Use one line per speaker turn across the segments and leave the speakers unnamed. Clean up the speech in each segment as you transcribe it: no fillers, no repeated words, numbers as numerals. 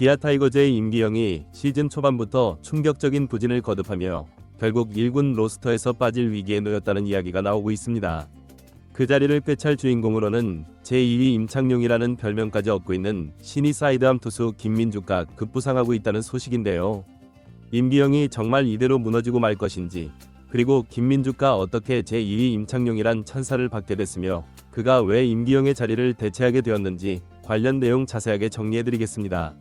기아 타이거즈의 임기영이 시즌 초반부터 충격적인 부진을 거듭하며 결국 1군 로스터에서 빠질 위기에 놓였다는 이야기가 나오고 있습니다. 그 자리를 꿰찰 주인공으로는 제2위 임창용이라는 별명까지 얻고 있는 신이 사이드암 투수 김민주가 급부상하고 있다는 소식인데요. 임기영이 정말 이대로 무너지고 말 것인지, 그리고 김민주가 어떻게 제2위 임창용이란 찬사를 받게 됐으며 그가 왜 임기영의 자리를 대체하게 되었는지 관련 내용 자세하게 정리해드리겠습니다.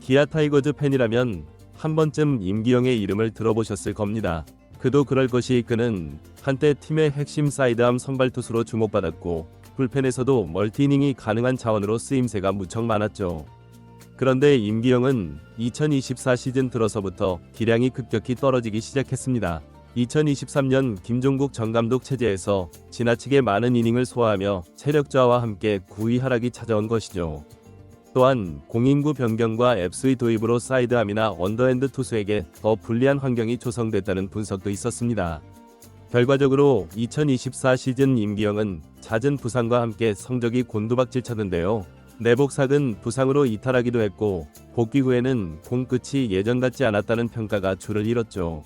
기아 타이거즈 팬이라면 한 번쯤 임기영의 이름을 들어보셨을 겁니다. 그도 그럴 것이 그는 한때 팀의 핵심 사이드암 선발 투수로 주목받았고 불펜에서도 멀티이닝이 가능한 자원으로 쓰임새가 무척 많았죠. 그런데 임기영은 2024 시즌 들어서부터 기량이 급격히 떨어지기 시작했습니다. 2023년 김종국 전 감독 체제에서 지나치게 많은 이닝을 소화하며 체력 저하와 함께 9위 하락이 찾아온 것이죠. 또한 공인구 변경과 앱스의 도입으로 사이드암이나 언더핸드 투수에게 더 불리한 환경이 조성됐다는 분석도 있었습니다. 결과적으로 2024 시즌 임기영은 잦은 부상과 함께 성적이 곤두박질쳤는데요. 내복삭은 부상으로 이탈하기도 했고 복귀 후에는 공 끝이 예전 같지 않았다는 평가가 줄을 이뤘죠.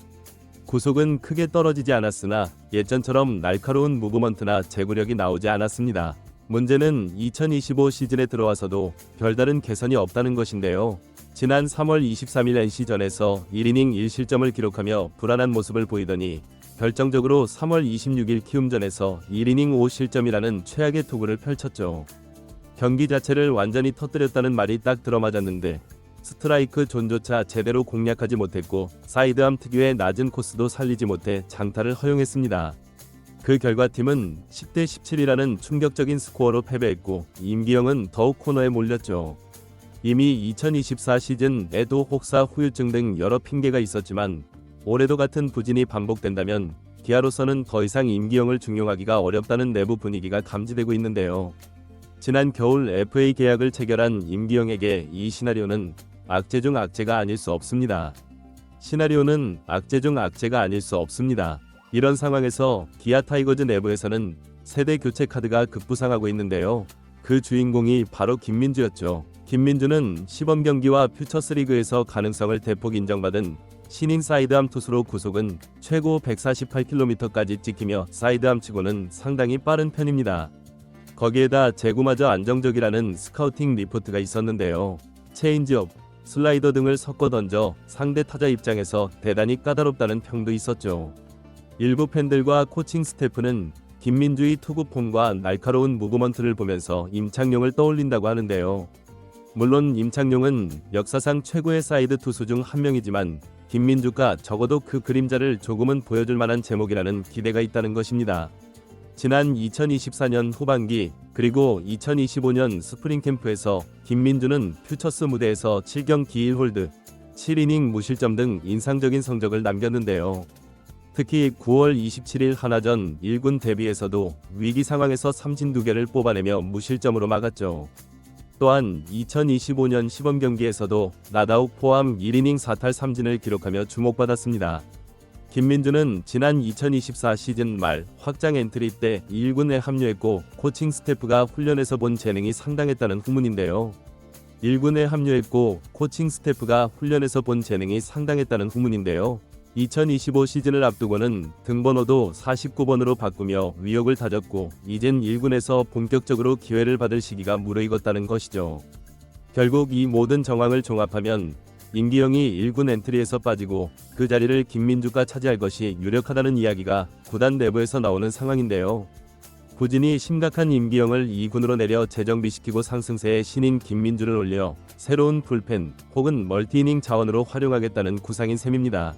구속은 크게 떨어지지 않았으나 예전처럼 날카로운 무브먼트나 제구력이 나오지 않았습니다. 문제는 2025 시즌에 들어와서도 별다른 개선이 없다는 것인데요. 지난 3월 23일 NC전에서 1이닝 1실점을 기록하며 불안한 모습을 보이더니 결정적으로 3월 26일 키움전에서 1이닝 5실점이라는 최악의 투구를 펼쳤죠. 경기 자체를 완전히 터뜨렸다는 말이 딱 들어맞았는데 스트라이크 존조차 제대로 공략하지 못했고 사이드암 특유의 낮은 코스도 살리지 못해 장타를 허용했습니다. 그 결과 팀은 10대 17이라는 충격적인 스코어로 패배했고 임기영은 더욱 코너에 몰렸죠. 이미 2024 시즌에도 혹사 후유증 등 여러 핑계가 있었지만 올해도 같은 부진이 반복된다면 기아로서는 더 이상 임기영을 중용하기가 어렵다는 내부 분위기가 감지되고 있는데요. 지난 겨울 FA 계약을 체결한 임기영에게 이 시나리오는 악재 중 악재가 아닐 수 없습니다. 시나리오는 악재 중 악재가 아닐 수 없습니다. 이런 상황에서 기아 타이거즈 내부에서는 세대 교체 카드가 급부상하고 있는데요. 그 주인공이 바로 김민주였죠. 김민주는 시범 경기와 퓨처스리그에서 가능성을 대폭 인정받은 신인 사이드암 투수로 구속은 최고 148km까지 찍히며 사이드암 치고는 상당히 빠른 편입니다. 거기에다 제구마저 안정적이라는 스카우팅 리포트가 있었는데요. 체인지업, 슬라이더 등을 섞어 던져 상대 타자 입장에서 대단히 까다롭다는 평도 있었죠. 일부 팬들과 코칭 스태프는 김민주의 투구 폼과 날카로운 무브먼트를 보면서 임창용을 떠올린다고 하는데요. 물론 임창용은 역사상 최고의 사이드 투수 중 한 명이지만 김민주가 적어도 그 그림자를 조금은 보여줄 만한 제목이라는 기대가 있다는 것입니다. 지난 2024년 후반기 그리고 2025년 스프링 캠프에서 김민주는 퓨처스 무대에서 7경기 1홀드, 7이닝 무실점 등 인상적인 성적을 남겼는데요. 특히 9월 27일 하나전 1군 데뷔에서도 위기 상황에서 삼진 2개를 뽑아내며 무실점으로 막았죠. 또한 2025년 시범 경기에서도 나다욱 포함 1이닝 4탈 3진을 기록하며 주목받았습니다. 김민주는 지난 2024 시즌 말 확장 엔트리 때 1군에 합류했고 코칭 스태프가 훈련에서 본 재능이 상당했다는 후문인데요. 1군에 합류했고 코칭 스태프가 훈련에서 본 재능이 상당했다는 후문인데요. 2025 시즌을 앞두고는 등번호도 49번으로 바꾸며 위력을 다졌고 이젠 1군에서 본격적으로 기회를 받을 시기가 무르익었다는 것이죠. 결국 이 모든 정황을 종합하면 임기영이 1군 엔트리에서 빠지고 그 자리를 김민주가 차지할 것이 유력하다는 이야기가 구단 내부에서 나오는 상황인데요. 부진이 심각한 임기영을 2군으로 내려 재정비시키고 상승세의 신인 김민주를 올려 새로운 불펜 혹은 멀티이닝 자원으로 활용하겠다는 구상인 셈입니다.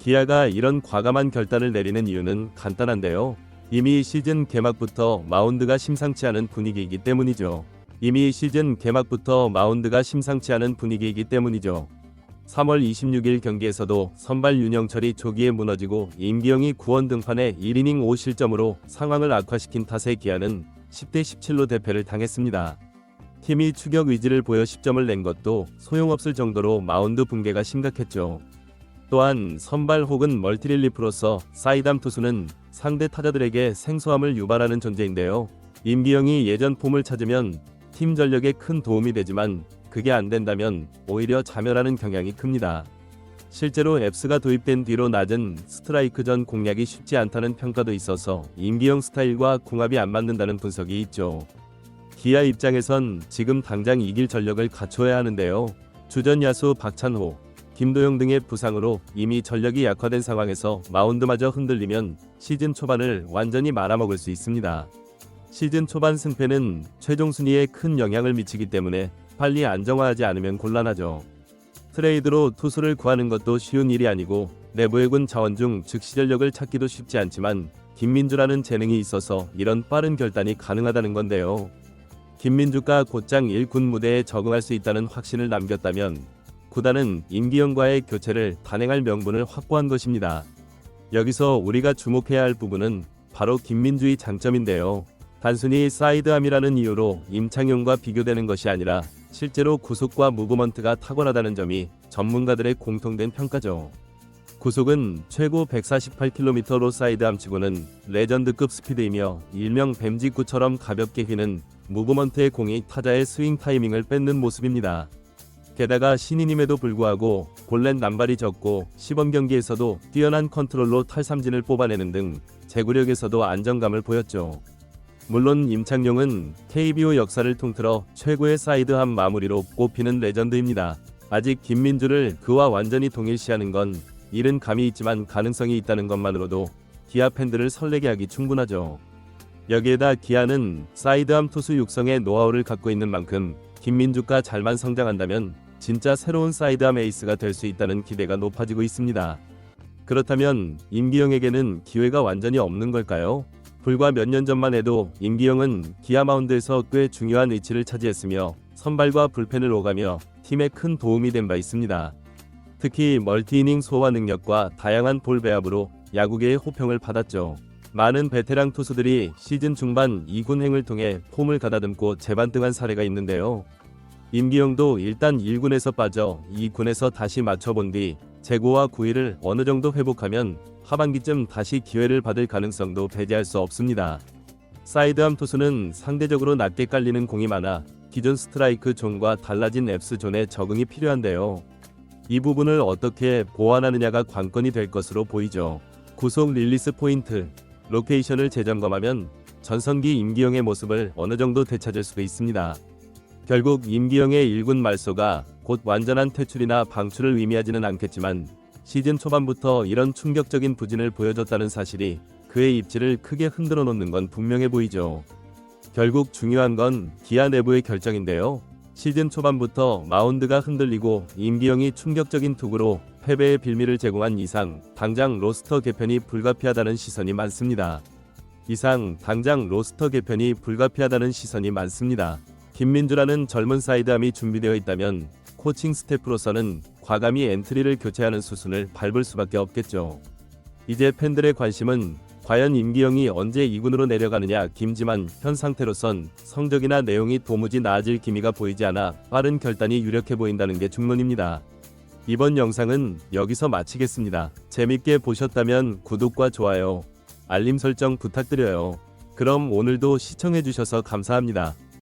기아가 이런 과감한 결단을 내리는 이유는 간단한데요. 이미 시즌 개막부터 마운드가 심상치 않은 분위기이기 때문이죠. 3월 26일 경기에서도 선발 윤영철이 조기에 무너지고 임기영이 구원 등판에 1이닝 5실점으로 상황을 악화시킨 탓에 기아는 10대 17로 대패를 당했습니다. 팀이 추격 의지를 보여 10점을 낸 것도 소용없을 정도로 마운드 붕괴가 심각했죠. 또한 선발 혹은 멀티릴리프로서 사이드암 투수는 상대 타자들에게 생소함을 유발하는 존재인데요. 임기영이 예전 폼을 찾으면 팀 전력에 큰 도움이 되지만 그게 안 된다면 오히려 자멸하는 경향이 큽니다. 실제로 앱스가 도입된 뒤로 낮은 스트라이크 전 공략이 쉽지 않다는 평가도 있어서 임기영 스타일과 궁합이 안 맞는다는 분석이 있죠. 기아 입장에선 지금 당장 이길 전력을 갖춰야 하는데요. 주전 야수 박찬호, 김도영 등의 부상으로 이미 전력이 약화된 상황에서 마운드마저 흔들리면 시즌 초반을 완전히 말아먹을 수 있습니다. 시즌 초반 승패는 최종 순위에 큰 영향을 미치기 때문에 빨리 안정화하지 않으면 곤란하죠. 트레이드로 투수를 구하는 것도 쉬운 일이 아니고 내부의 군 자원 중 즉시 전력을 찾기도 쉽지 않지만 김민주라는 재능이 있어서 이런 빠른 결단이 가능하다는 건데요. 김민주가 곧장 1군 무대에 적응할 수 있다는 확신을 남겼다면 구단은 임기영과의 교체를 단행할 명분을 확보한 것입니다. 여기서 우리가 주목해야 할 부분은 바로 김민주의 장점인데요. 단순히 사이드암이라는 이유로 임창용과 비교되는 것이 아니라 실제로 구속과 무브먼트가 탁월하다는 점이 전문가들의 공통된 평가죠. 구속은 최고 148km로 사이드암치고는 레전드급 스피드이며 일명 뱀직구처럼 가볍게 휘는 무브먼트의 공이 타자의 스윙 타이밍을 뺏는 모습입니다. 게다가 신인임에도 불구하고 볼넷 남발이 적고 시범 경기에서도 뛰어난 컨트롤로 탈삼진을 뽑아내는 등 제구력에서도 안정감을 보였죠. 물론 임창용은 KBO 역사를 통틀어 최고의 사이드암 마무리로 꼽히는 레전드입니다. 아직 김민주를 그와 완전히 동일시하는 건 이른 감이 있지만 가능성이 있다는 것만으로도 기아 팬들을 설레게 하기 충분하죠. 여기에다 기아는 사이드암 투수 육성의 노하우를 갖고 있는 만큼 김민주가 잘만 성장한다면 진짜 새로운 사이드암 에이스가 될 수 있다는 기대가 높아지고 있습니다. 그렇다면 임기영에게는 기회가 완전히 없는 걸까요? 불과 몇 년 전만 해도 임기영은 기아 마운드에서 꽤 중요한 위치를 차지했으며 선발과 불펜을 오가며 팀에 큰 도움이 된 바 있습니다. 특히 멀티이닝 소화 능력과 다양한 볼 배합으로 야구계의 호평을 받았죠. 많은 베테랑 투수들이 시즌 중반 2군행을 통해 폼을 가다듬고 재반등한 사례가 있는데요. 임기영도 일단 1군에서 빠져 2군에서 다시 맞춰본 뒤 재고와 구위를 어느 정도 회복하면 하반기쯤 다시 기회를 받을 가능성도 배제할 수 없습니다. 사이드암 투수는 상대적으로 낮게 깔리는 공이 많아 기존 스트라이크 존과 달라진 앱스 존에 적응이 필요한데요. 이 부분을 어떻게 보완하느냐가 관건이 될 것으로 보이죠. 구속 릴리스 포인트, 로케이션을 재점검하면 전성기 임기영의 모습을 어느 정도 되찾을 수가 있습니다. 결국 임기영의 1군 말소가 곧 완전한 퇴출이나 방출을 의미하지는 않겠지만 시즌 초반부터 이런 충격적인 부진을 보여줬다는 사실이 그의 입지를 크게 흔들어 놓는 건 분명해 보이죠. 결국 중요한 건 기아 내부의 결정인데요. 시즌 초반부터 마운드가 흔들리고 임기영이 충격적인 투구로 패배의 빌미를 제공한 이상 당장 로스터 개편이 불가피하다는 시선이 많습니다. 김민주라는 젊은 사이드암이 준비되어 있다면 코칭 스태프로서는 과감히 엔트리를 교체하는 수순을 밟을 수밖에 없겠죠. 이제 팬들의 관심은 과연 임기영이 언제 2군으로 내려가느냐. 김지만 현 상태로선 성적이나 내용이 도무지 나아질 기미가 보이지 않아 빠른 결단이 유력해 보인다는 게 중론입니다. 이번 영상은 여기서 마치겠습니다. 재밌게 보셨다면 구독과 좋아요, 알림 설정 부탁드려요. 그럼 오늘도 시청해주셔서 감사합니다.